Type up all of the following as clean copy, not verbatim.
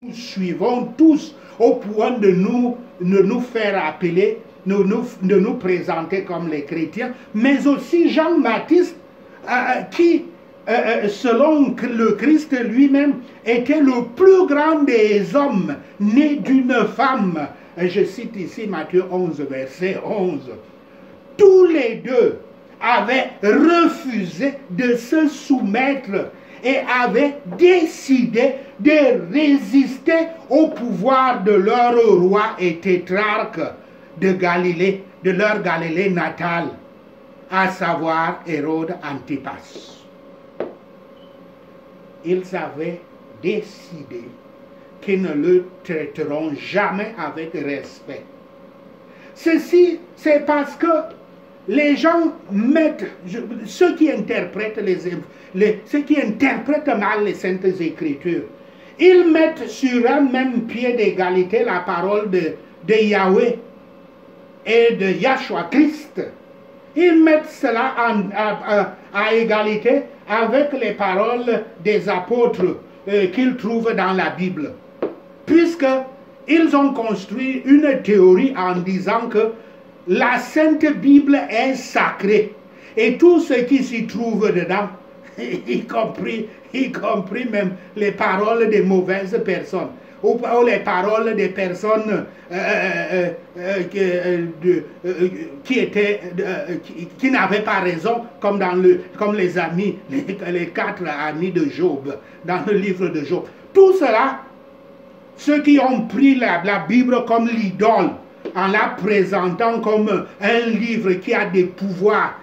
Nous suivons tous au point de nous faire appeler, de nous présenter comme les chrétiens, mais aussi Jean-Baptiste qui, selon le Christ lui-même, était le plus grand des hommes né d'une femme. Je cite ici Matthieu 11, verset 11. Tous les deux avaient refusé de se soumettre et avaient décidé de résister au pouvoir de leur roi et tétrarque de Galilée, de leur Galilée natale, à savoir Hérode Antipas. Ils avaient décidé qu'ils ne le traiteront jamais avec respect. Ceci, c'est parce que les gens mettent, ceux qui interprètent ceux qui interprètent mal les Saintes Écritures, ils mettent sur un même pied d'égalité la parole de Yahweh et de Yahshua Christ. Ils mettent cela à égalité avec les paroles des apôtres qu'ils trouvent dans la Bible. Puisqu'ils ont construit une théorie en disant que la Sainte Bible est sacrée. Et tout ce qui s'y trouve dedans, y compris même les paroles des mauvaises personnes, ou les paroles des personnes qui n'avaient pas raison, comme les amis, les 4 amis de Job, dans le livre de Job. Tout cela, ceux qui ont pris la Bible comme l'idole, en la présentant comme un livre qui a des pouvoirs,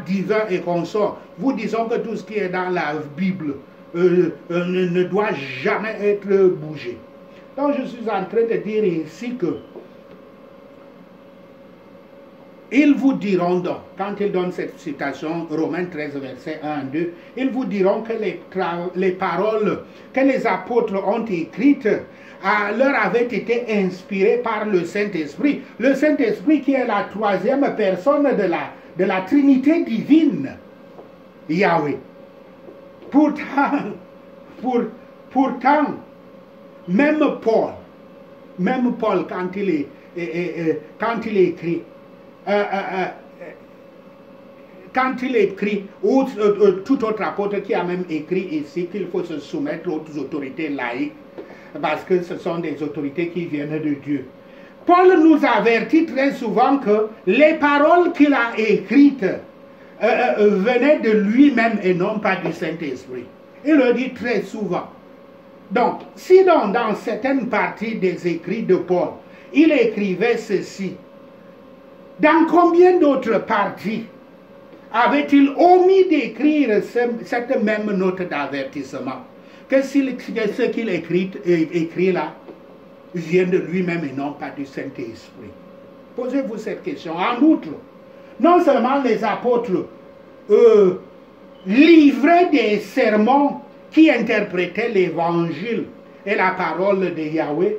divins et consorts, vous disons que tout ce qui est dans la Bible ne doit jamais être bougé. Donc je suis en train de dire ici que ils vous diront donc, quand ils donnent cette citation, Romains 13, verset 1 à 2, ils vous diront que les paroles que les apôtres ont écrites leur avaient été inspirées par le Saint-Esprit. Le Saint-Esprit qui est la 3e personne de la Trinité divine, Yahweh. Pourtant, même Paul, quand il écrit, ou tout autre apôtre qui a même écrit ici qu'il faut se soumettre aux autorités laïques, parce que ce sont des autorités qui viennent de Dieu. Paul nous avertit très souvent que les paroles qu'il a écrites venaient de lui-même et non pas du Saint-Esprit. Il le dit très souvent. Donc, si dans certaines parties des écrits de Paul, il écrivait ceci, dans combien d'autres parties avait-il omis d'écrire cette même note d'avertissement? Que ce qu'il écrit là vient de lui-même et non pas du Saint-Esprit. Posez-vous cette question. En outre, non seulement les apôtres livraient des sermons qui interprétaient l'évangile et la parole de Yahweh,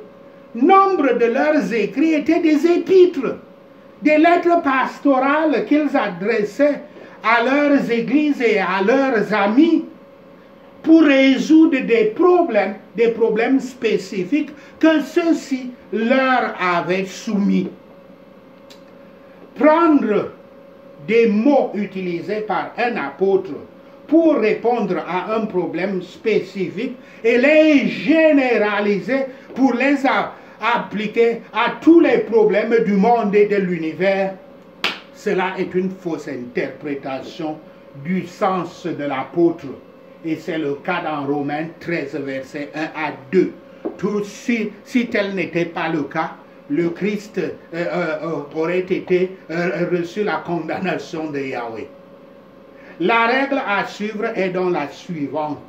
nombre de leurs écrits étaient des épîtres, des lettres pastorales qu'ils adressaient à leurs églises et à leurs amis pour résoudre des problèmes spécifiques que ceux-ci leur avaient soumis. Prendre des mots utilisés par un apôtre pour répondre à un problème spécifique et les généraliser pour les appliquer à tous les problèmes du monde et de l'univers, cela est une fausse interprétation du sens de l'apôtre. Et c'est le cas dans Romains 13, versets 1 à 2. Si tel n'était pas le cas, le Christ aurait reçu la condamnation de Yahweh. La règle à suivre est donc la suivante.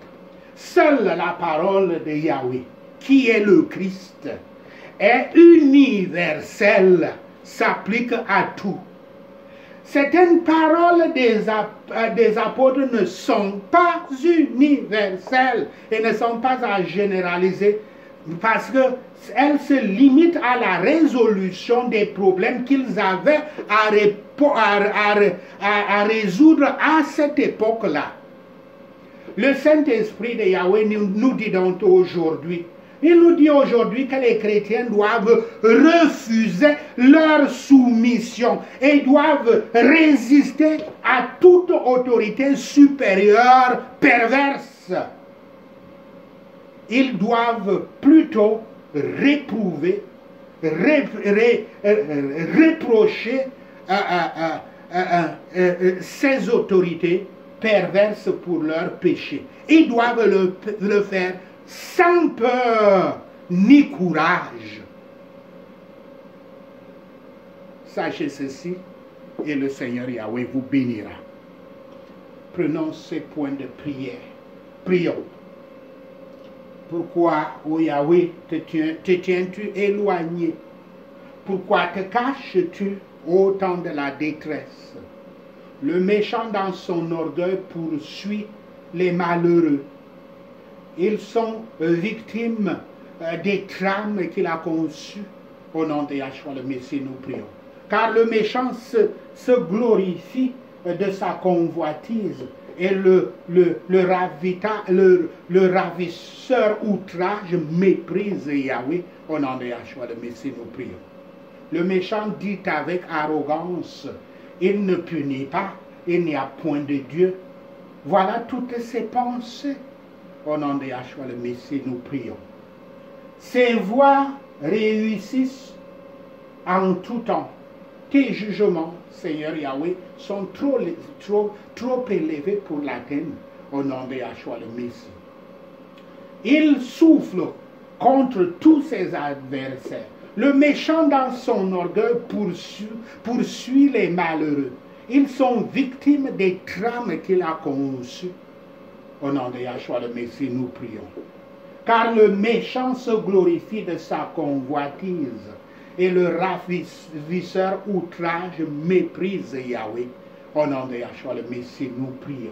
Seule la parole de Yahweh, qui est le Christ, est universelle, s'applique à tout. Certaines paroles des apôtres ne sont pas universelles et ne sont pas à généraliser parce qu'elles se limitent à la résolution des problèmes qu'ils avaient à résoudre à cette époque-là. le Saint-Esprit de Yahweh nous dit donc aujourd'hui, il nous dit aujourd'hui que les chrétiens doivent refuser leur soumission et doivent résister à toute autorité supérieure perverse. Ils doivent plutôt réprouver, reprocher ces autorités perverses pour leurs péchés. Ils doivent le faire sans peur ni courage. Sachez ceci, et le Seigneur Yahweh vous bénira. Prenons ces points de prière. Prions. Pourquoi, ô Yahweh, te tiens-tu éloigné? Pourquoi te caches-tu au temps de la détresse? Le méchant dans son orgueil poursuit les malheureux. Ils sont victimes des trames qu'il a conçues. Au nom de Yahshua le Messie, nous prions. Car le méchant se glorifie de sa convoitise et le ravisseur outrage méprise Yahweh. Au nom de Yahshua le Messie, nous prions. Le méchant dit avec arrogance, il ne punit pas, il n'y a point de Dieu. Voilà toutes ses pensées. Au nom de Yahshua le Messie, nous prions. Ces voies réussissent en tout temps. Tes jugements, Seigneur Yahweh, sont trop élevés pour l'atteindre. Au nom de Yahshua le Messie. Il souffle contre tous ses adversaires. Le méchant dans son orgueil poursuit les malheureux. Ils sont victimes des trames qu'il a conçues. Au nom de Yahshua le Messie, nous prions. Car le méchant se glorifie de sa convoitise et le ravisseur outrage méprise Yahweh. Au nom de Yahshua le Messie, nous prions.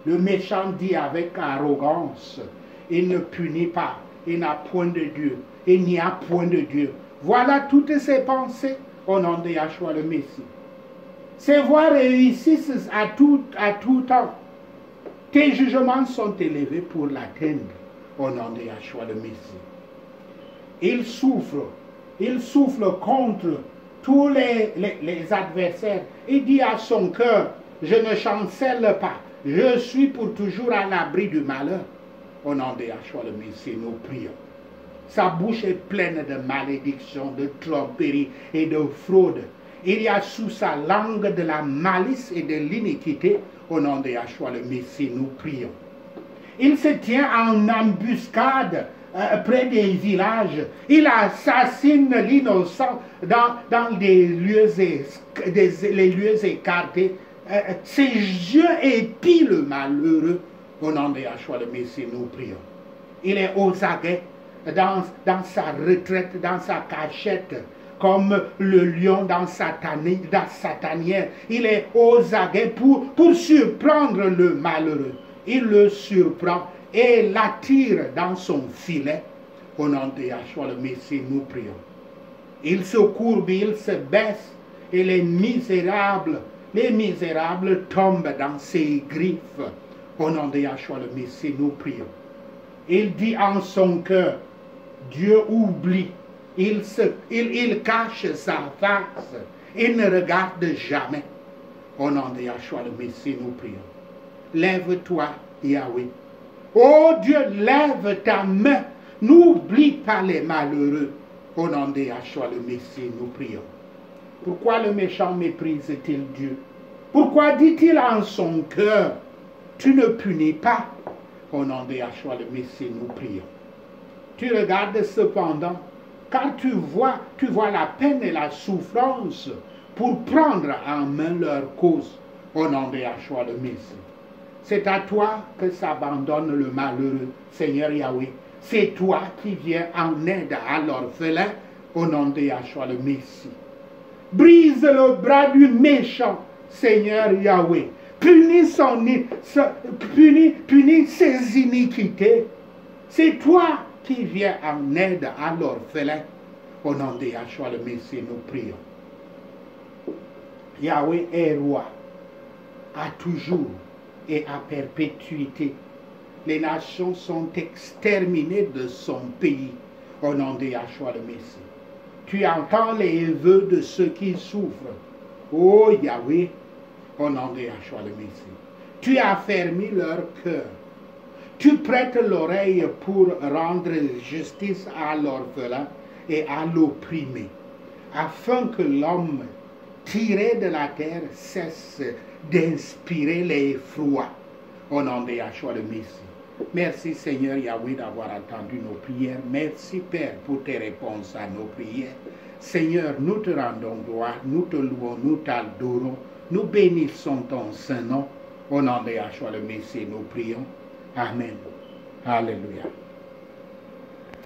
Le méchant dit avec arrogance, il ne punit pas, il n'a point de Dieu, il n'y a point de Dieu. Voilà toutes ses pensées au nom de Yahshua le Messie. Ses voies réussissent à tout temps. Tes jugements sont élevés pour l'atteindre au nom de Yahshua le Messie. Il souffle contre tous les adversaires. Il dit à son cœur, je ne chancelle pas, je suis pour toujours à l'abri du malheur. Au nom de Yahshua le Messie, nous prions. Sa bouche est pleine de malédictions, de tromperies et de fraude. Il y a sous sa langue de la malice et de l'iniquité. Au nom de Yahshua le Messie, nous prions. Il se tient en embuscade près des villages. Il assassine l'innocent dans les lieux écartés. Ses yeux épient le malheureux. Au nom de Yahshua le Messie, nous prions. Il est aux aguets dans sa retraite, dans sa cachette, comme le lion dans sa tanière. Il est aux aguets pour surprendre le malheureux. Il le surprend et l'attire dans son filet. Au nom de Yahshua le Messie, nous prions. Il se courbe, il se baisse et les misérables tombent dans ses griffes. Au nom de Yahshua le Messie, nous prions. Il dit en son cœur, Dieu oublie. Il cache sa face. Il ne regarde jamais. Au nom de Yahshua le Messie, nous prions. Lève-toi, Yahweh. Oh Dieu, lève ta main. N'oublie pas les malheureux. Au nom de Yahshua le Messie, nous prions. Pourquoi le méchant méprise-t-il Dieu? Pourquoi dit-il en son cœur, tu ne punis pas? Au nom de Yahshua le Messie, nous prions. Tu regardes cependant, car tu vois la peine et la souffrance pour prendre en main leur cause. Au nom de Yahshua le Messie. C'est à toi que s'abandonne le malheureux, Seigneur Yahweh. C'est toi qui viens en aide à l'orphelin, au nom de Yahshua le Messie. Brise le bras du méchant, Seigneur Yahweh. Punis ses iniquités. C'est toi qui viens en aide à l'orphelin. Au nom de Yahshua le Messie, nous prions. Yahweh est roi, à toujours. et à perpétuité. Les nations sont exterminées de son pays au nom de Yahshua le Messie. Tu entends les vœux de ceux qui souffrent. Oh Yahweh, au nom de Yahshua le Messie. Tu affermis leur cœur. Tu prêtes l'oreille pour rendre justice à l'orphelin et à l'opprimé, afin que l'homme tiré de la terre cesse d'inspirer les froids. Au nom de Yahshua le Messie. Merci Seigneur Yahweh d'avoir entendu nos prières. Merci Père pour tes réponses à nos prières. Seigneur, nous te rendons gloire, nous te louons, nous t'adorons, nous bénissons ton Saint-Nom. Au nom de Yahshua le Messie, nous prions. Amen. Alléluia.